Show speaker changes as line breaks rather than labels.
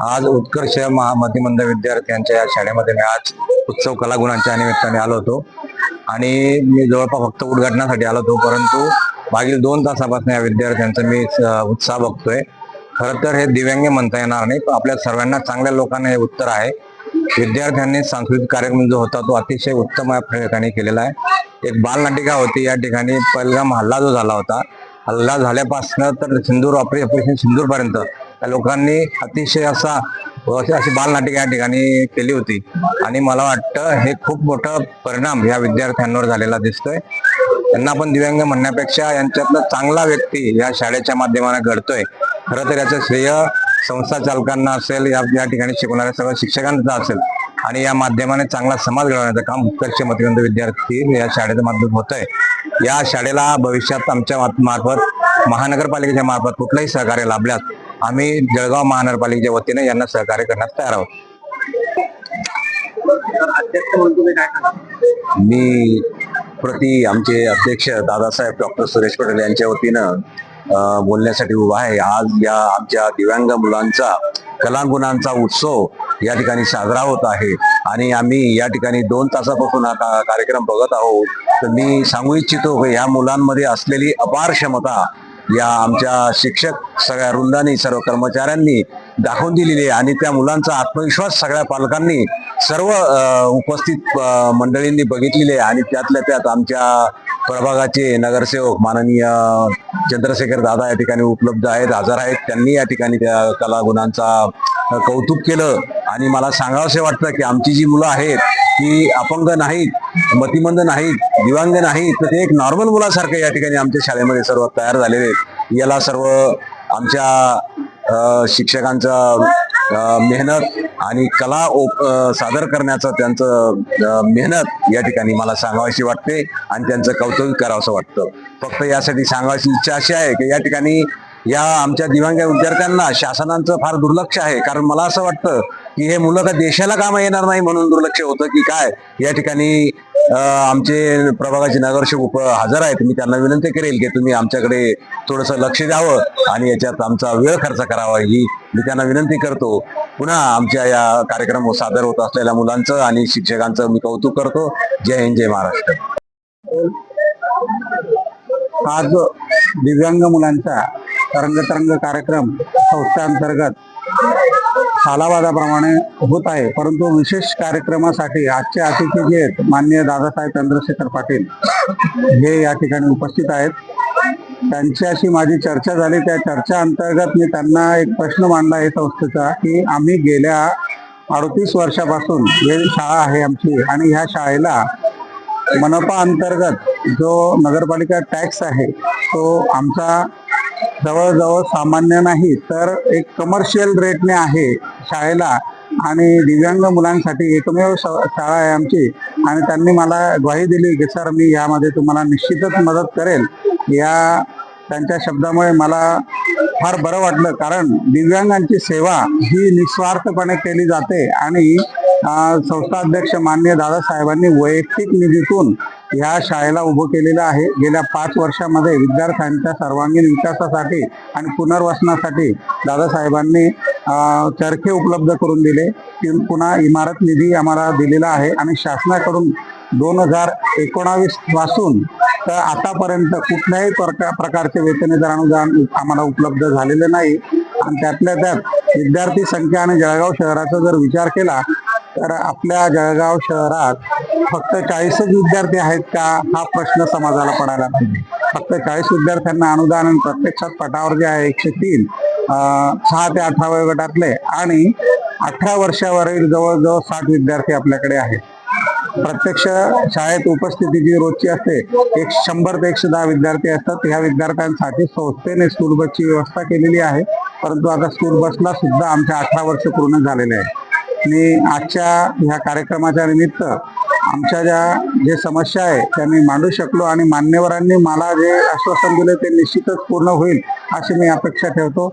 आज उत्कर्ष मतिमंद विद्यार्थ्यांच्या या शाळेमध्ये मी आज उत्सव कलागुणांच्या निमित्ताने आलो होतो आणि मी जवळपास फक्त उद्घाटनासाठी आलो होतो, परंतु मागील 2 तासापासून या विद्यार्थ्यांचा मी उत्साह बघतोय. खरं तर हे दिव्यांग म्हणता येणार नाही, पण आपल्या सर्वांना चांगल्या लोकांना हे उत्तर आहे. विद्यार्थ्यांनी सांस्कृतिक कार्यक्रम जो होता तो अतिशय उत्तम या ठिकाणी केलेला आहे. एक बालनाटिका होती या ठिकाणी. पहलगाम हल्ला जो झाला होता, हल्ला झाल्यापासून तर सिंदूर ऑपरेशन सिंदूर पर्यंत त्या लोकांनी अतिशय अशी बालनाटिका या ठिकाणी केली होती आणि मला वाटतं हे खूप मोठा परिणाम या विद्यार्थ्यांवर झालेला दिसतोय. त्यांना आपण दिव्यांग म्हणण्यापेक्षा यांच्यातला चांगला व्यक्ती या शाळेच्या माध्यमाने घडतोय. खरं तर याचं श्रेय संस्था चालकांना असेल, या ठिकाणी शिकवणाऱ्या सगळ्या शिक्षकांचा असेल आणि या माध्यमाने चांगला समाज घडवण्याचं काम उत्कर्ष मतिमंद विद्यार्थी या शाळेचं माध्यम होत आहे. या शाळेला भविष्यात आमच्या मार्फत महानगरपालिकेच्या मार्फत कुठलंही सहकार्य लाभल्यास आम्ही जळगाव महानगरपालिकेच्या वतीने यांना सहकार्य करण्यास तयार आहोत. मी प्रति आमचे अध्यक्ष दादासाहेब डॉक्टर सुरेश पटेल यांच्या वतीनं बोलण्यासाठी उभा आहे. आज या आमच्या दिव्यांग मुलांचा कलागुणांचा उत्सव या ठिकाणी साजरा होत आहे आणि आम्ही या ठिकाणी 2 तासापासून हा कार्यक्रम बघत आहोत. तर मी सांगू इच्छितो की या मुलांमध्ये असलेली अपार क्षमता या आमच्या शिक्षक सगळ्या वृंदांनी, सर्व कर्मचाऱ्यांनी दाखवून दिलेली आहे आणि त्या मुलांचा आत्मविश्वास सगळ्या पालकांनी, सर्व उपस्थित मंडळींनी बघितलेले आहे आणि त्यातल्या त्यात आमच्या प्रभागाचे नगरसेवक माननीय चंद्रशेखर दादा या ठिकाणी उपलब्ध आहेत, हजर आहेत. त्यांनी या ठिकाणी त्या कलागुणांचा कौतुक केलं आणि मला सांगावंसे वाटतं की आमची जी मुलं आहेत ती अपंग नाहीत, मतिमंद नाहीत, दिव्यांग नाहीत, तर ते एक नॉर्मल मुलासारखं या ठिकाणी आमच्या शाळेमध्ये सर्व तयार झालेले आहेत. याला सर्व आमच्या शिक्षकांचा मेहनत आणि कला सादर करण्याचं त्यांचं मेहनत या ठिकाणी मला सांगावीशी वाटते आणि त्यांचं कौतुक करावंसं वाटतं. फक्त यासाठी सांगायची इच्छा अशी आहे की या ठिकाणी या आमच्या दिव्यांग विद्यार्थ्यांना शासनाचं फार दुर्लक्ष आहे. कारण मला असं वाटतं की हे मुलं का देशाला काम येणार नाही म्हणून दुर्लक्ष होतं की काय. या ठिकाणी आमचे प्रभागाचे नगरसेवक हजर आहेत. मी त्यांना विनंती करेल की तुम्ही आमच्याकडे थोडंसं लक्ष द्यावं आणि याच्यात आमचा वेळ खर्च करावा ही मी त्यांना विनंती करतो. पुन्हा आमच्या या कार्यक्रम सादर होत असलेल्या मुलांचं आणि शिक्षकांचं मी कौतुक करतो. जय हिंद, जय महाराष्ट्र.
आज दिव्यांग मुलांचा रंगतरंग कार्यक्रम संस्थेअंतर्गत सालाबादाप्रमाणे होत आहे, परंतु विशेष कार्यक्रमासाठी आजचे अतिथी जे आहेत माननीय दादासाहेब चंद्रशेखर पाटील हे या ठिकाणी उपस्थित आहेत. त्यांच्याशी माझी चर्चा झाली. त्या चर्चा अंतर्गत मी त्यांना एक प्रश्न मांडला आहे संस्थेचा की आम्ही गेल्या 38 वर्षापासून ही शाळा आहे आमची आणि ह्या शाळेला मनपा अंतर्गत जो नगरपालिका टॅक्स आहे तो आमचा जवळजवळ सामान्य नाही तर एक कमर्शियल रेटने आहे शाळेला आणि दिव्यांग मुलांसाठी एकमेव शाळा आहे आमची. आणि त्यांनी मला ग्वाही दिली की सर मी यामध्ये तुम्हाला निश्चितच मदत करेल. या त्यांच्या शब्दामुळे मला फार बरं वाटलं, कारण दिव्यांगांची सेवा ही निस्वार्थपणे केली जाते आणि संस्था अध्यक्ष माननीय दादासाहेबांनी वैयक्तिक निधीतून या शाळेला उभं केलेलं आहे. गेल्या 5 वर्षामध्ये विद्यार्थ्यांच्या सर्वांगीण विकासासाठी आणि पुनर्वसनासाठी दादासाहेबांनी चरखे उपलब्ध करून दिले. पुन्हा इमारत निधी आम्हाला दिलेला आहे आणि शासनाकडून 2019 पासून तर आतापर्यंत कुठल्याही प्रकारचे वेतनेतर अनुदान आम्हाला उपलब्ध झालेले नाही. आणि त्यातल्या त्यात विद्यार्थी संख्या आणि जळगाव शहराचा जर विचार केला तर आपल्या जळगाव शहरात फक्त 40च विद्यार्थी आहेत का हा प्रश्न समाजाला पडायला पाहिजे. फक्त 40 विद्यार्थ्यांना अनुदान आणि प्रत्यक्षात पटावर जे आहे 103 6 ते 18 वयोगटातले आणि 18 वर्षावरील जवळजवळ 60 विद्यार्थी आपल्याकडे आहेत. प्रत्यक्ष शाळेत उपस्थिती जी रोजची असते 100 ते 110 विद्यार्थी असतात. ह्या विद्यार्थ्यांसाठी संस्थेने स्कूल बसची व्यवस्था केलेली आहे, परंतु आता स्कूल बसला सुद्धा आमच्या 18 वर्ष पूर्ण झालेले आहेत. मी आजच्या ह्या कार्यक्रमाच्या निमित्त आमच्या जे समस्या आहे त्या मी मांडू शकलो आणि मान्यवरांनी मला जे आश्वासन दिले ते निश्चितच पूर्ण होईल अशी मी अपेक्षा ठेवतो.